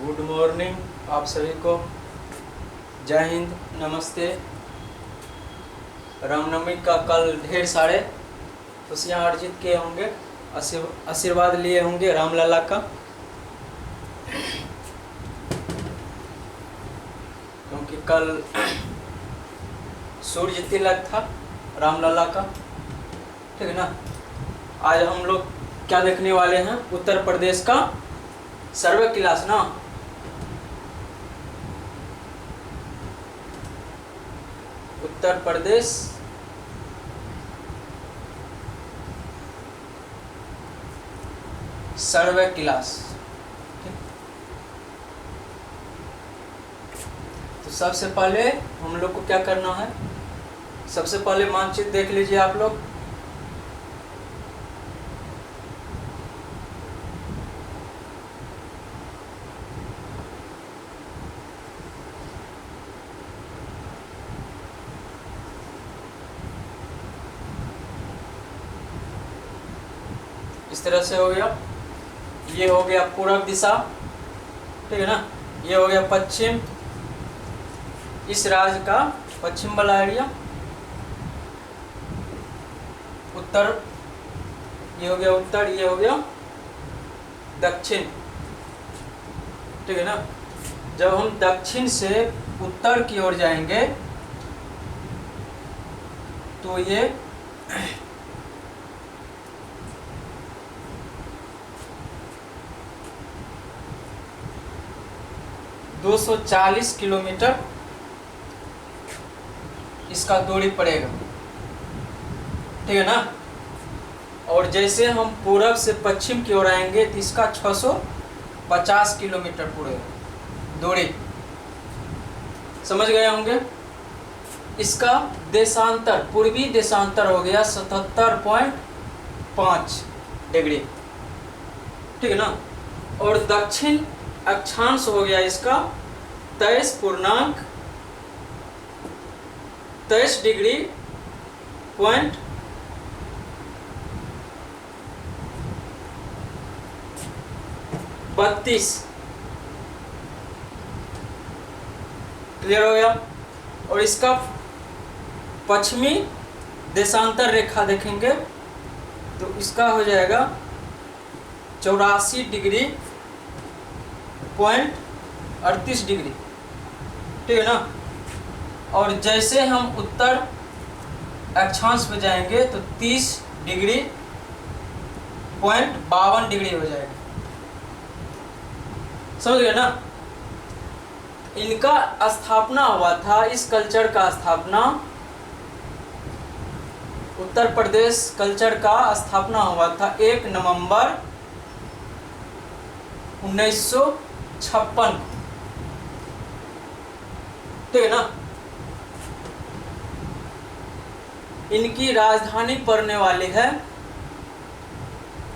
Good morning आप सभी को। जय हिंद, नमस्ते। रामनवमी का कल ढेर सारे खुशियाँ अर्जित किए होंगे, आशीर्वाद लिए होंगे रामलला का, क्योंकि कल सूर्य तिलक था रामलला का। ठीक है ना। आज हम लोग क्या देखने वाले हैं? उत्तर प्रदेश का सर्वे क्लास ना। उत्तर प्रदेश सर्वे क्लास। तो सबसे पहले हम लोग को क्या करना है? सबसे पहले मानचित्र देख लीजिए आप लोग। इस तरह से हो गया। ये हो गया पूर्व दिशा, ठीक है ना। ये हो गया पश्चिम, इस राज्य का पश्चिम वाला एरिया। उत्तर, ये हो गया उत्तर, ये हो गया दक्षिण, ठीक है ना। जब हम दक्षिण से उत्तर की ओर जाएंगे तो ये 240 किलोमीटर इसका दूरी पड़ेगा, ठीक है ना। और जैसे हम पूरब से पश्चिम की ओर आएंगे तो इसका 650 किलोमीटर पूरे दूरी। समझ गए होंगे। इसका देशांतर, पूर्वी देशांतर हो गया 77.5 डिग्री, ठीक है ना। और दक्षिण अक्षांश हो गया इसका 23 डिग्री पॉइंट 32। क्लियर हो गया। और इसका पश्चिमी देशांतर रेखा देखेंगे तो इसका हो जाएगा 84 डिग्री पॉइंट 38 डिग्री, ठीक है ना। और जैसे हम उत्तर अक्षांश पे जाएंगे तो 30 डिग्री पॉइंट 52 डिग्री हो जाएगा। समझ गए ना। इनका स्थापना हुआ था, इस कल्चर का स्थापना, उत्तर प्रदेश कल्चर का स्थापना हुआ था 1 नवंबर 1956, ठीक है ना। इनकी राजधानी पड़ने वाली है,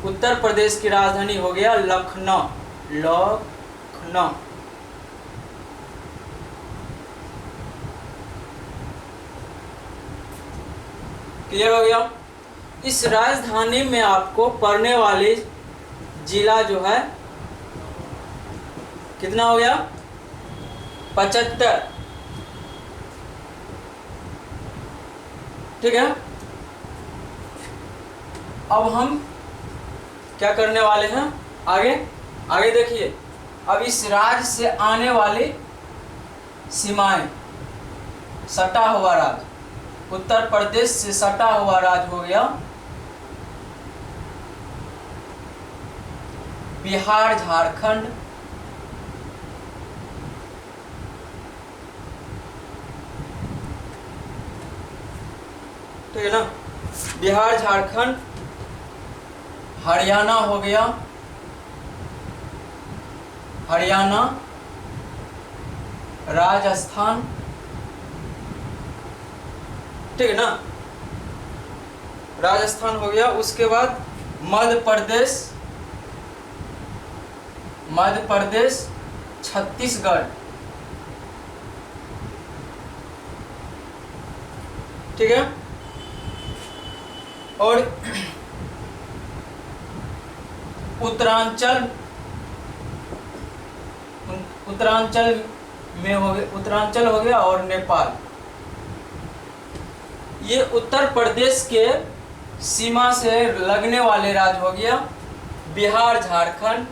उत्तर प्रदेश की राजधानी हो गया लखनऊ। लखनऊ, क्लियर हो गया। इस राजधानी में आपको पड़ने वाली जिला जो है कितना हो गया? 75, ठीक है। अब हम क्या करने वाले हैं? आगे देखिए। अब इस राज्य से आने वाली सीमाएं, सटा हुआ राज्य, उत्तर प्रदेश से सटा हुआ राज्य हो गया बिहार, झारखंड, ठीक है ना। बिहार, झारखंड, हरियाणा हो गया, हरियाणा, राजस्थान, ठीक है ना। राजस्थान हो गया। उसके बाद मध्य प्रदेश, छत्तीसगढ़, ठीक है। और उत्तरांचल उत्तरांचल में हो गया, उत्तरांचल हो गया और नेपाल। ये उत्तर प्रदेश के सीमा से लगने वाले राज्य हो गया। बिहार, झारखंड,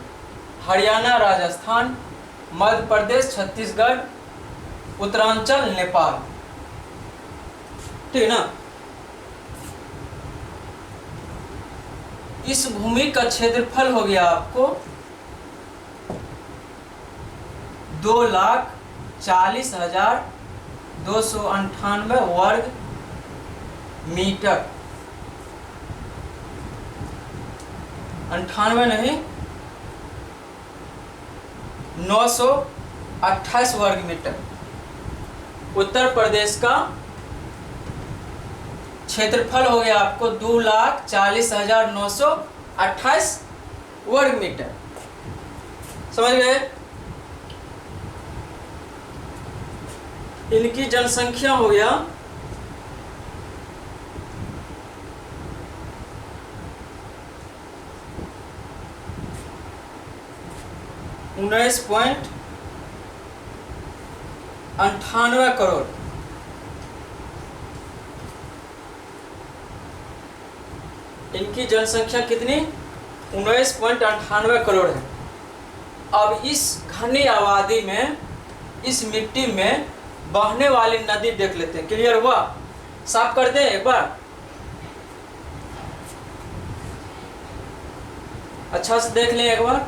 हरियाणा, राजस्थान, मध्य प्रदेश, छत्तीसगढ़, उत्तरांचल, नेपाल। ठीक है ना। इस भूमि का क्षेत्रफल हो गया आपको 2,40,298 वर्ग मीटर। 98 नहीं, 928 वर्ग मीटर उत्तर प्रदेश का क्षेत्रफल हो गया आपको 2,40,928 वर्ग मीटर। समझ गए। इनकी जनसंख्या हो गया 19.98 करोड़। इनकी जनसंख्या कितनी? 19.98 करोड़ है। अब इस घनी आबादी में, इस मिट्टी में बहने वाली नदी देख लेते हैं। क्लियर हुआ? साफ कर दें एक बार, अच्छा से देख लें एक बार।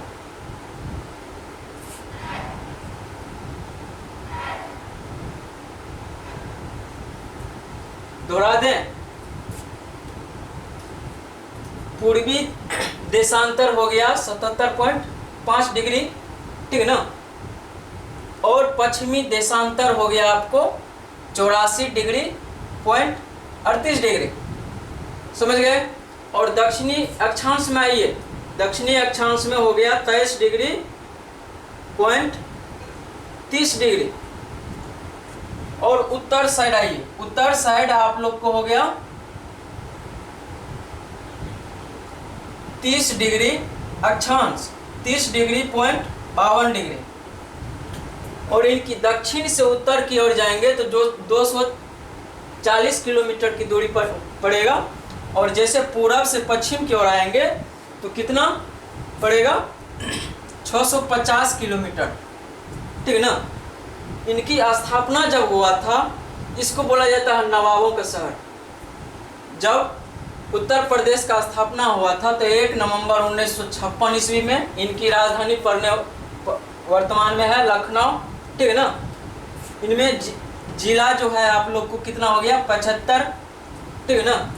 दोहरा दें। पूर्वी देशांतर हो गया 77.5 डिग्री, ठीक है ना। और पश्चिमी देशांतर हो गया आपको 84 डिग्री पॉइंट 38 डिग्री। समझ गए। और दक्षिणी अक्षांश में आइए, दक्षिणी अक्षांश में हो गया 23 डिग्री पॉइंट 30 डिग्री। और उत्तर साइड आइए, उत्तर साइड आप लोग को हो गया 30 डिग्री अक्षांश, 30 डिग्री पॉइंट 52 डिग्री। और इनकी दक्षिण से उत्तर की ओर जाएंगे तो जो 240 किलोमीटर की दूरी पर पड़ेगा। और जैसे पूरब से पश्चिम की ओर आएंगे तो कितना पड़ेगा? 650 किलोमीटर, ठीक है ना। इनकी स्थापना जब हुआ था, इसको बोला जाता है नवाबों का शहर। जब उत्तर प्रदेश का स्थापना हुआ था तो 1 नवंबर 1956 ईस्वी में इनकी राजधानी पड़ने वर्तमान में है लखनऊ, ठीक है ना। इनमें जिला जो है आप लोग को कितना हो गया? 75, ठीक है ना।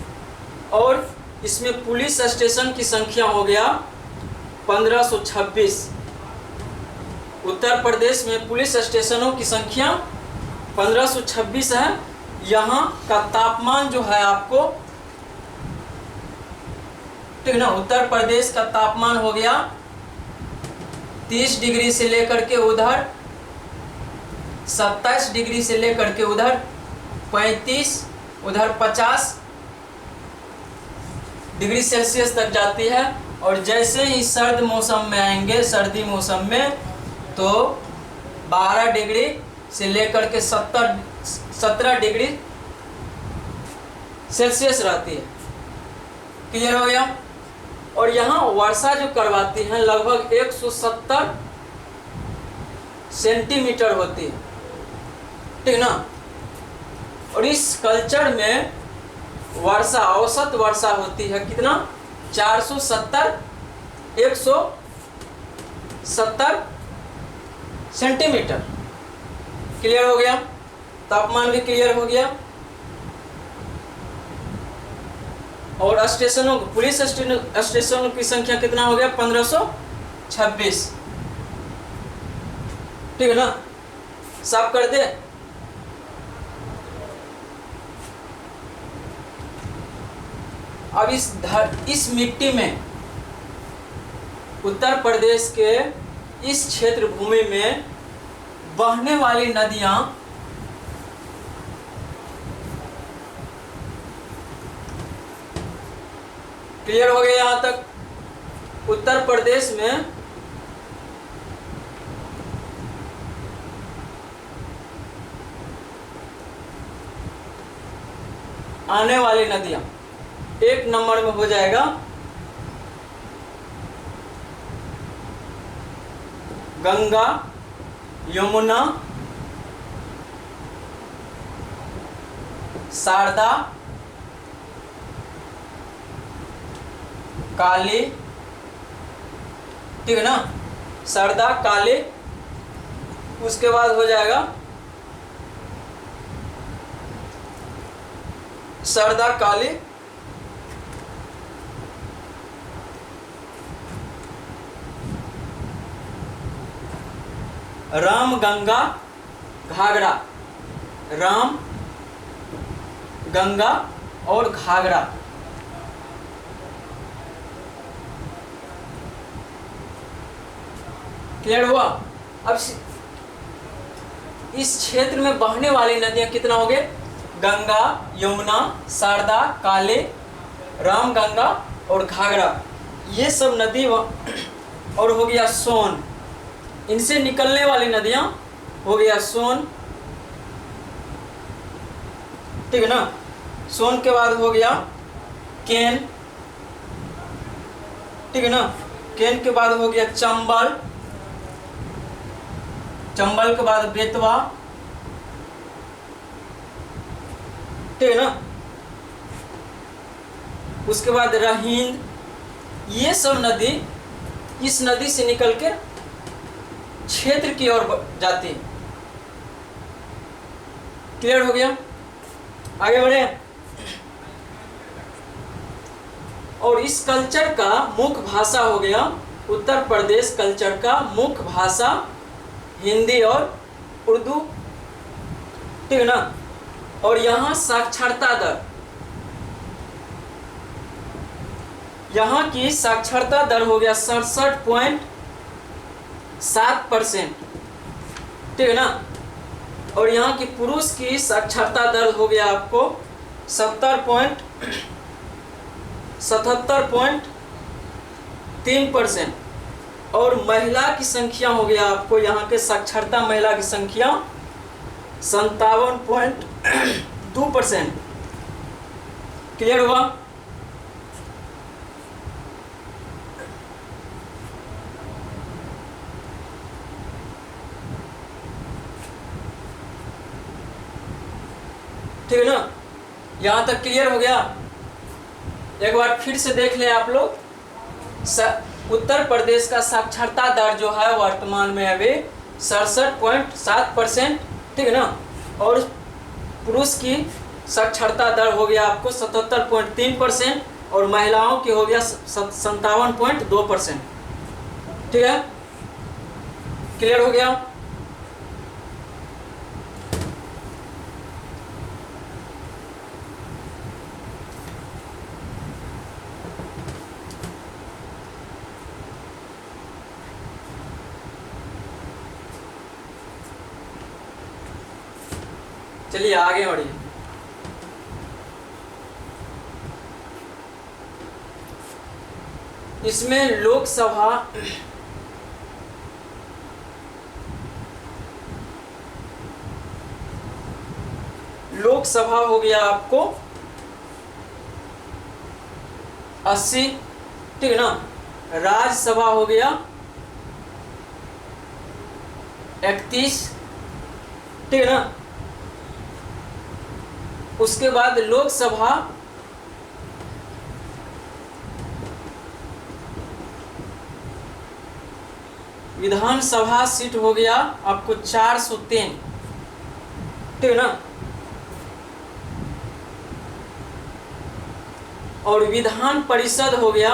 और इसमें पुलिस स्टेशन की संख्या हो गया 1526। उत्तर प्रदेश में पुलिस स्टेशनों की संख्या 1526 है। यहाँ का तापमान जो है आपको, ठीक है ना, उत्तर प्रदेश का तापमान हो गया 30 डिग्री से लेकर के उधर 27 डिग्री से लेकर के उधर 35, उधर 50 डिग्री सेल्सियस तक जाती है। और जैसे ही सर्द मौसम में आएंगे, सर्दी मौसम में, तो 12 डिग्री से लेकर के 17 डिग्री सेल्सियस रहती है। क्लियर हो गया। और यहाँ वर्षा जो करवाती हैं लगभग 170 सेंटीमीटर होती है, ठीक ना। और इस कल्चर में वर्षा, औसत वर्षा होती है कितना? 170 सेंटीमीटर। क्लियर हो गया। तापमान भी क्लियर हो गया। और स्टेशनों, पुलिस स्टेशनों की संख्या कितना हो गया? 1526, ठीक है ना। साफ कर दे। अब इस मिट्टी में, उत्तर प्रदेश के इस क्षेत्र भूमि में बहने वाली नदियां क्लियर हो गया। यहां तक उत्तर प्रदेश में आने वाली नदियां, एक नंबर में हो जाएगा गंगा, यमुना, शारदा, काली, ठीक है ना, शारदा, काली। उसके बाद हो जाएगा शारदा, काली, राम, गंगा, घाघरा, राम, गंगा और घाघरा। क्लियर हुआ? अब इस क्षेत्र में बहने वाली नदियां कितना हो गए? गंगा, यमुना, शारदा, काले, राम, गंगा और घाघरा, ये सब नदी और हो गया सोन। इनसे निकलने वाली नदियां हो गया सोन, ठीक है ना। सोन के बाद हो गया केन, ठीक है ना। केन के बाद हो गया चंबल, चंबल के बाद बेतवा, ठीक है ना। उसके बाद रहींद। ये सब नदी इस नदी से निकल के क्षेत्र की ओर जाती है। क्लियर हो गया? आगे बढ़े। और इस कल्चर का मुख्य भाषा हो गया उत्तर प्रदेश कल्चर का मुख्य भाषा हिंदी और उर्दू, ठीक है ना। और यहाँ साक्षरता दर, यहाँ की साक्षरता दर हो गया 67.7%, ठीक है ना। और यहाँ की पुरुष की साक्षरता दर हो गया आपको 77.3%। और महिला की संख्या हो गया आपको यहाँ के साक्षरता महिला की संख्या 57.2%। क्लियर हुआ? ठीक है ना, यहां तक क्लियर हो गया? एक बार फिर से देख लें आप लोग। उत्तर प्रदेश का साक्षरता दर जो है वर्तमान में अभी 67.7%, ठीक है ना। और पुरुष की साक्षरता दर हो गया आपको 77.3% और महिलाओं की हो गया 57.2%, ठीक है। क्लियर हो गया? चलिए आगे बढ़िए। इसमें लोकसभा हो गया आपको 80, ठीक है ना। राज्यसभा हो गया 31, ठीक है ना। उसके बाद लोकसभा विधानसभा सीट हो गया आपको 403, ठीक है ना। और विधान परिषद हो गया,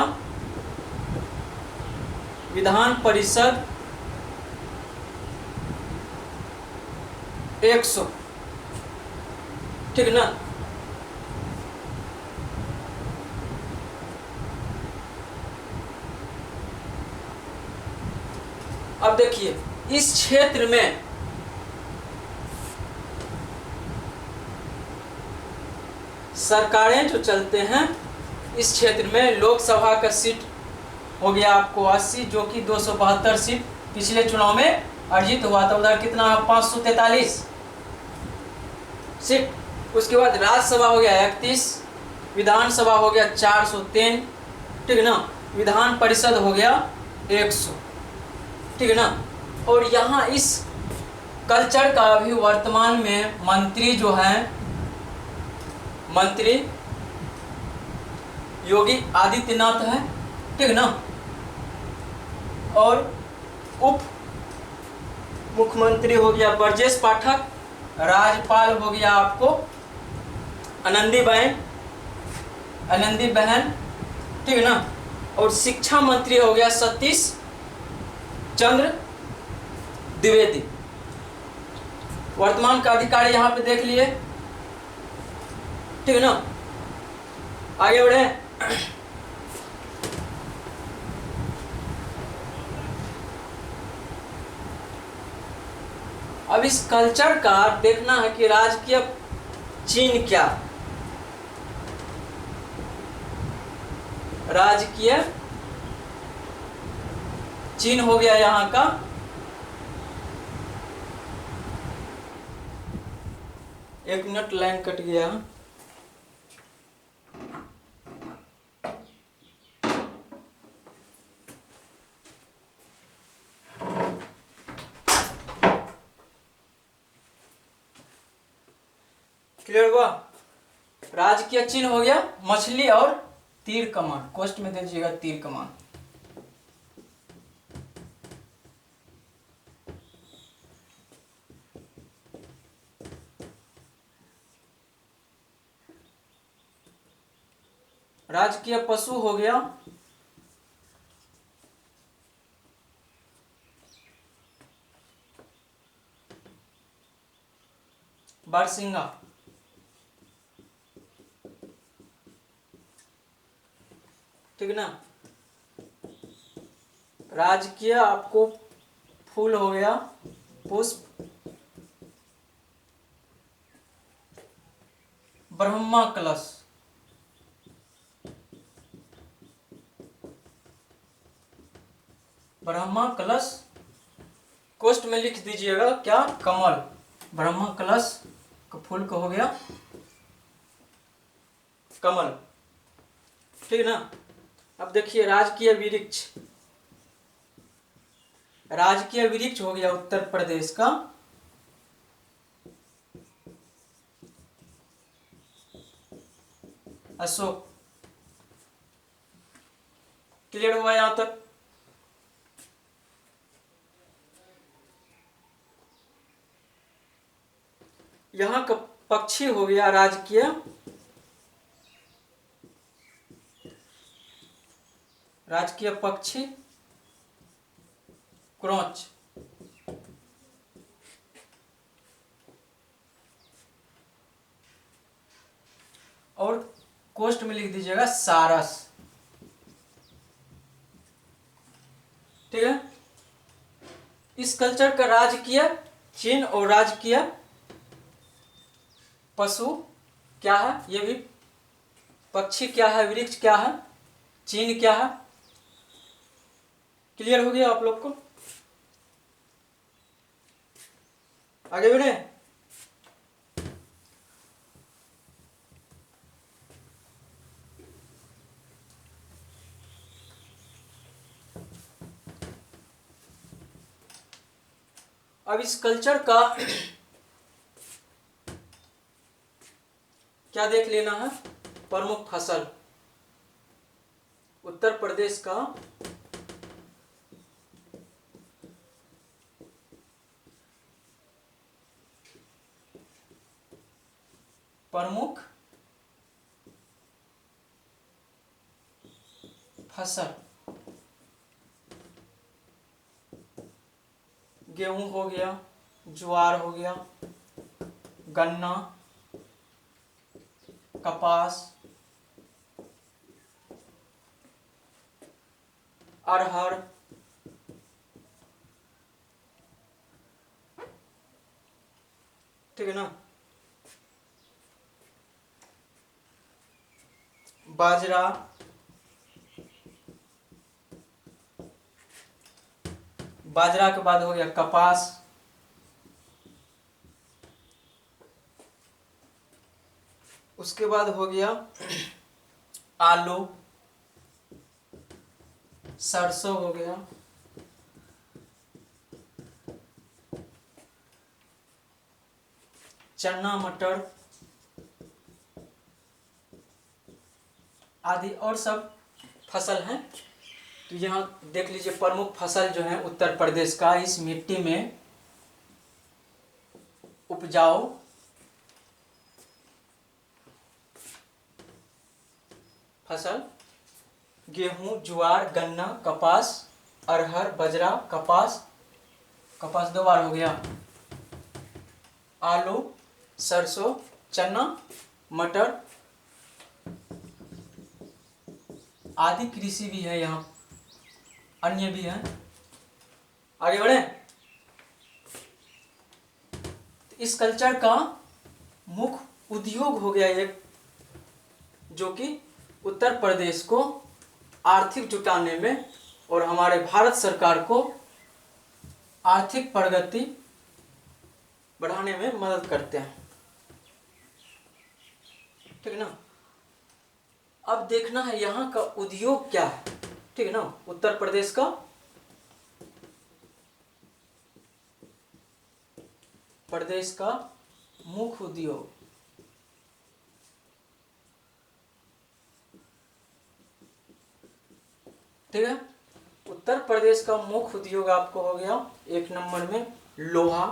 विधान परिषद 100, ठीक है ना। अब देखिए इस क्षेत्र में सरकारें जो चलते हैं, इस क्षेत्र में लोकसभा का सीट हो गया आपको 80, जो कि 272 सीट पिछले चुनाव में अर्जित हुआ था। उधर कितना 543 सीट, उसके बाद राज्यसभा हो गया 31, विधानसभा हो गया 403, ठीक है ना, विधान परिषद हो गया 100, ठीक है ना। और यहाँ इस कल्चर का भी वर्तमान में मंत्री जो हैं, मंत्री योगी आदित्यनाथ है, ठीक है ना। और उप मुख्यमंत्री हो गया ब्रजेश पाठक, राज्यपाल हो गया आपको आनंदी बहन, ठीक है ना। और शिक्षा मंत्री हो गया सतीश चंद्र द्विवेदी। वर्तमान का अधिकारी यहाँ पे देख लिए, ठीक है ना। आगे बढ़े। अब इस कल्चर का देखना है कि राजकीय चिन्ह क्या, राजकीय चिन्ह हो गया यहाँ का एक मिनट, लाइन कट गया। क्लियर हुआ। राजकीय चिन्ह हो गया मछली और तीर कमान, कोष्ट में दे दीजिएगा तीर कमान। राजकीय पशु हो गया बारहसिंगा, ठीक है ना। राजकीय आपको फूल हो गया पुष्प ब्रह्मा कलश, ब्रह्मा कलश, कोष्ट में लिख दीजिएगा क्या, कमल। ब्रह्मा कलश का फूल का हो गया कमल, ठीक है ना। अब देखिए राजकीय वृक्ष, राजकीय वृक्ष हो गया उत्तर प्रदेश का अशोक। क्लियर हुआ यहां तक। यहां का पक्षी हो गया राजकीय पक्षी क्रोच, और कोष्ट में लिख दीजिएगा सारस, ठीक है। इस कल्चर का राजकीय चिन्ह और राजकीय पशु क्या है, ये भी पक्षी क्या है, वृक्ष क्या है, चिन्ह क्या है। क्लियर हो गया आप लोग को। आगे बढ़े। अब इस कल्चर का क्या देख लेना है, प्रमुख फसल उत्तर प्रदेश का प्रमुख फसल, गेहूं हो गया, ज्वार हो गया, गन्ना, कपास, अरहर, ठीक है ना, बाजरा, बाजरा के बाद हो गया कपास, उसके बाद हो गया आलू, सरसों हो गया, चना मटर आदि और सब फसल हैं। तो यहाँ देख लीजिए प्रमुख फसल जो है उत्तर प्रदेश का इस मिट्टी में उपजाऊ फसल गेहूं, ज्वार, गन्ना, कपास, अरहर, बजरा, कपास, कपास 2 बार हो गया, आलू, सरसों, चना, मटर आदि कृषि भी है, यहाँ अन्य भी है। आगे बढ़े। इस कल्चर का मुख्य उद्योग हो गया एक, जो कि उत्तर प्रदेश को आर्थिक जुटाने में और हमारे भारत सरकार को आर्थिक प्रगति बढ़ाने में मदद करते हैं। ठीक है ना। अब देखना है यहाँ का उद्योग क्या है। ठीक है ना। उत्तर प्रदेश का मुख्य उद्योग, ठीक है। उत्तर प्रदेश का मुख्य उद्योग आपको हो गया 1 नंबर में लोहा,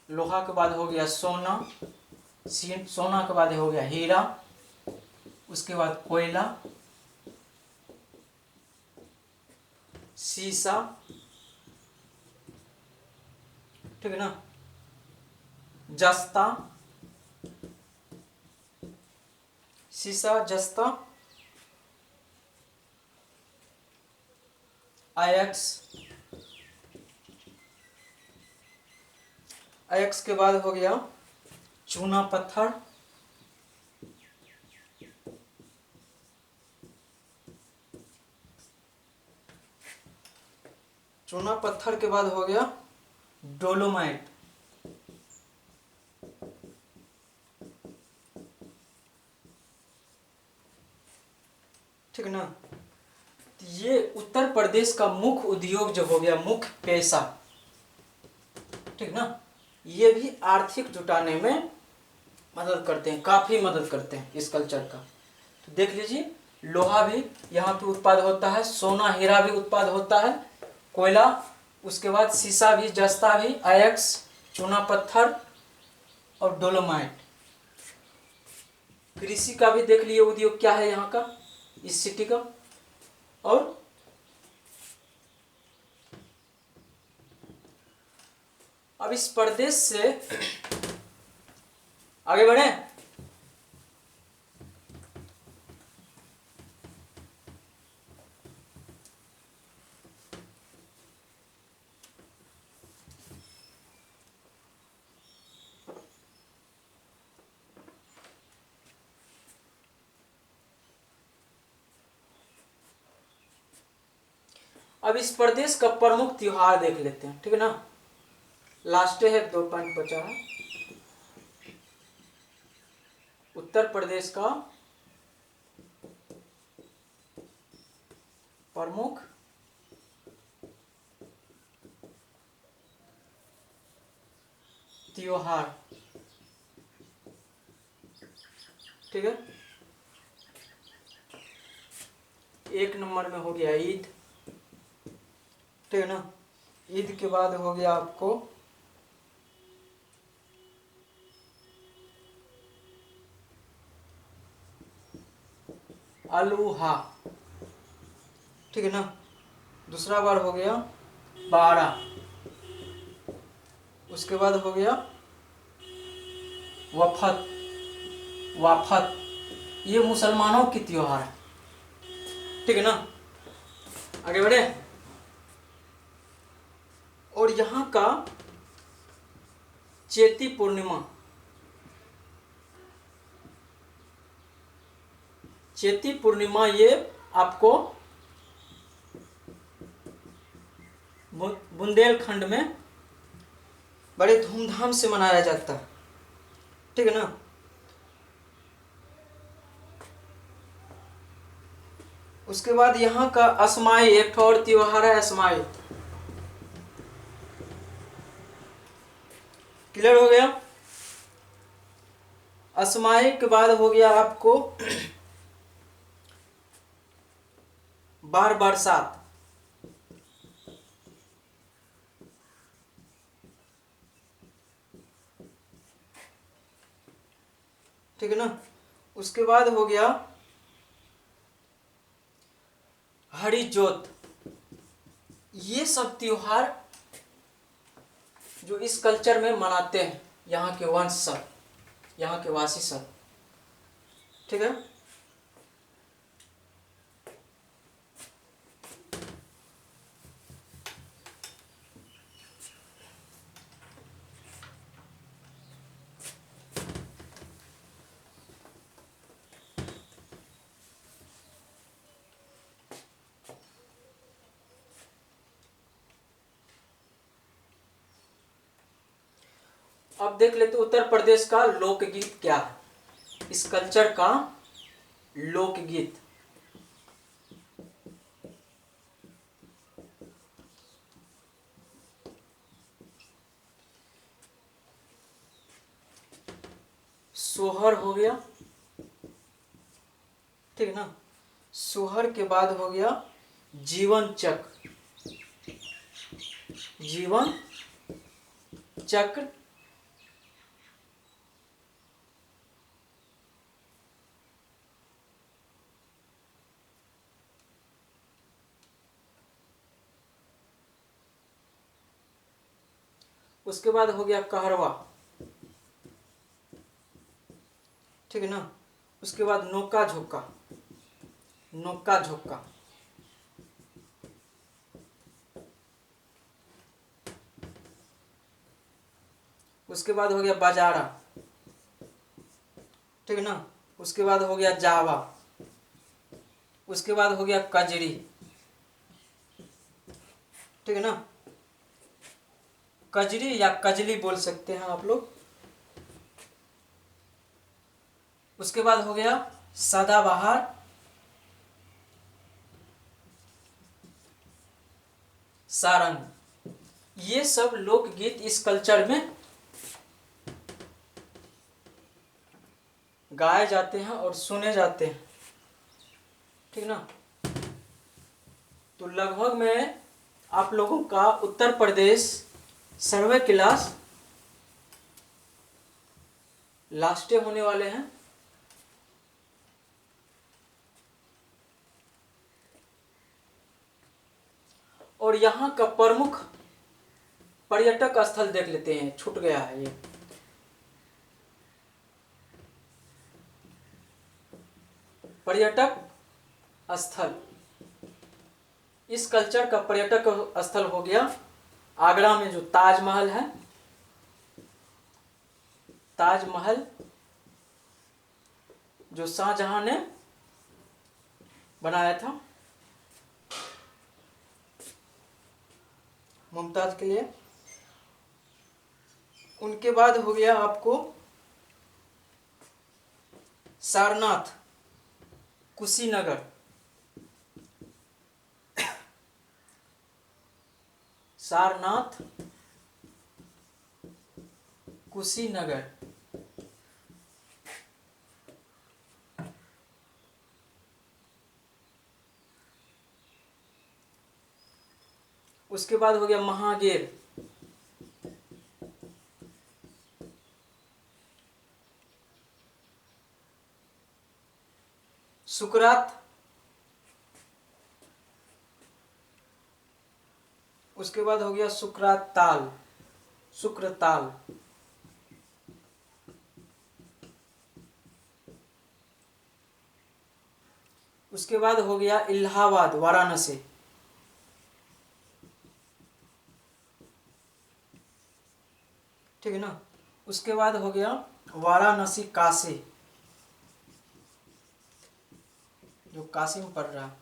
लोहा के बाद हो गया सोना, सोना के बाद हो गया हीरा, उसके बाद कोयला, सीसा, ठीक है ना, जस्ता, सीसा, जस्ता, आयक्स, आयक्स के बाद हो गया चूना पत्थर, चूना पत्थर के बाद हो गया डोलोमाइट, ठीक है ना। ये उत्तर प्रदेश का मुख्य उद्योग जो हो गया, मुख्य पेशा, ठीक ना। ये भी आर्थिक जुटाने में मदद करते हैं, काफी मदद करते हैं इस कल्चर का। तो देख लीजिए लोहा भी यहाँ पे उत्पाद होता है, सोना हीरा भी उत्पाद होता है, कोयला, उसके बाद सीसा भी, जस्ता भी, आयक्स, चूना पत्थर और डोलोमाइट। कृषि का भी देख लिए उद्योग क्या है यहाँ का, इस सिटी का। और अब इस प्रदेश से आगे बढ़े। अब इस प्रदेश का प्रमुख त्योहार देख लेते हैं, ठीक है ना। लास्ट है 2 पॉइंट बचा है। उत्तर प्रदेश का प्रमुख त्योहार, ठीक है। 1 नंबर में हो गया ईद, ठीक है ना। ईद के बाद हो गया आपको अलूहा, ठीक है ना। दूसरा बार हो गया बाड़ा, उसके बाद हो गया वफत, वाफत, ये मुसलमानों की त्योहार है, ठीक है ना। आगे बढ़े। और यहाँ का चैती पूर्णिमा, चैती पूर्णिमा ये आपको बुंदेलखंड में बड़े धूमधाम से मनाया जाता है, ठीक है ना। उसके बाद यहाँ का असमाई, एक और त्योहार है असमाई। क्लियर हो गया। असमाई के बाद हो गया आपको बार बरसात। ठीक है ना। उसके बाद हो गया हरि जोत। ये सब त्योहार जो इस कल्चर में मनाते हैं यहाँ के वंश सब, यहाँ के वासी सब, ठीक है। अब देख लेते उत्तर प्रदेश का लोकगीत क्या है, इस कल्चर का लोकगीत। सोहर हो गया, ठीक है ना। सोहर के बाद हो गया जीवन चक्र, जीवन चक्र। उसके बाद हो गया कहरवा, ठीक है ना। उसके बाद नौका झोंका, नौका झोंका। उसके बाद हो गया बाजारा, ठीक है ना। उसके बाद हो गया जावा। उसके बाद हो गया कजरी, ठीक है ना। कजरी या कजली बोल सकते हैं आप लोग। उसके बाद हो गया सदाबहार, सारंग। ये सब लोकगीत इस कल्चर में गाए जाते हैं और सुने जाते हैं, ठीक ना। तो लगभग में आप लोगों का उत्तर प्रदेश सर्वे क्लास लास्ट होने वाले हैं। और यहाँ का प्रमुख पर्यटक स्थल देख लेते हैं, छूट गया है ये। पर्यटक स्थल, इस कल्चर का पर्यटक स्थल हो गया आगरा में जो ताजमहल है, ताजमहल जो शाहजहां ने बनाया था मुमताज के लिए। उनके बाद हो गया आपको सारनाथ, कुशीनगर। सारनाथ, कुशीनगर। उसके बाद हो गया महागेर, सुकरात। उसके बाद हो गया सुकरात ताल, शुक्रताल। उसके बाद हो गया इलाहाबाद, वाराणसी। ठीक है ना। उसके बाद हो गया वाराणसी काशी, जो काशी में पड़ रहा है,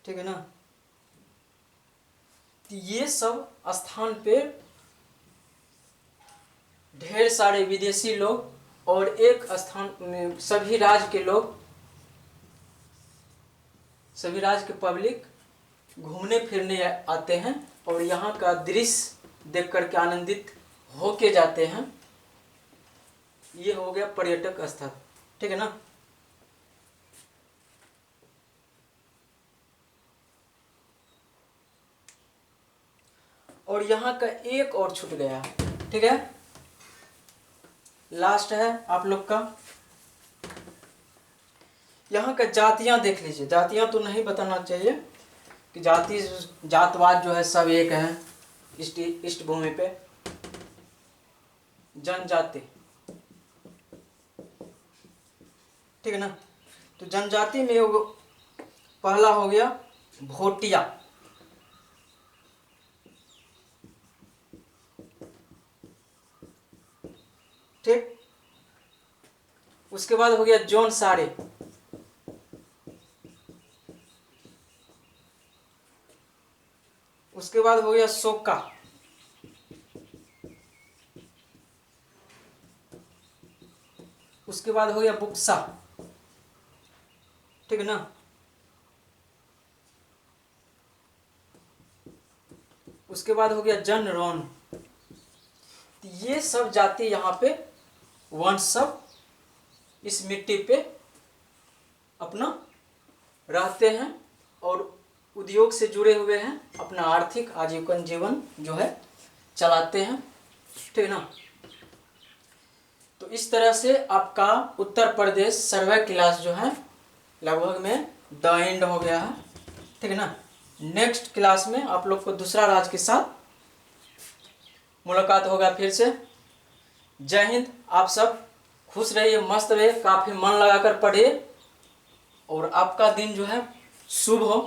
ठीक है ना। तो ये सब स्थान पे ढेर सारे विदेशी लोग और एक स्थान में सभी राज्य के लोग, सभी राज्य के पब्लिक घूमने फिरने आते हैं और यहाँ का दृश्य देख कर के आनंदित होके जाते हैं। ये हो गया पर्यटक स्थल, ठीक है ना। और यहाँ का एक और छूट गया, ठीक है, लास्ट है आप लोग का। यहाँ का जातियां देख लीजिए। जातियां तो नहीं बताना चाहिए कि जातवाद जो है सब एक है इष्ट भूमि पे। जनजाति, ठीक है ना। तो जनजाति में पहला हो गया भोटिया, ठीक। उसके बाद हो गया जौनसारे, उसके बाद हो गया सोका, उसके बाद हो गया बुक्सा, ठीक है ना। उसके बाद हो गया जनरौन। ये सब जाति यहाँ पे वंश सब इस मिट्टी पे अपना रहते हैं और उद्योग से जुड़े हुए हैं, अपना आर्थिक आजीवन जीवन जो है चलाते हैं, ठीक है ना। तो इस तरह से आपका उत्तर प्रदेश सर्वे क्लास जो है लगभग में द एंड हो गया है, ठीक है ना। नेक्स्ट क्लास में आप लोग को दूसरा राज्य के साथ मुलाकात होगा फिर से। जय हिंद। आप सब खुश रहिए, मस्त रहिए, काफ़ी मन लगाकर पढ़िए और आपका दिन जो है शुभ हो।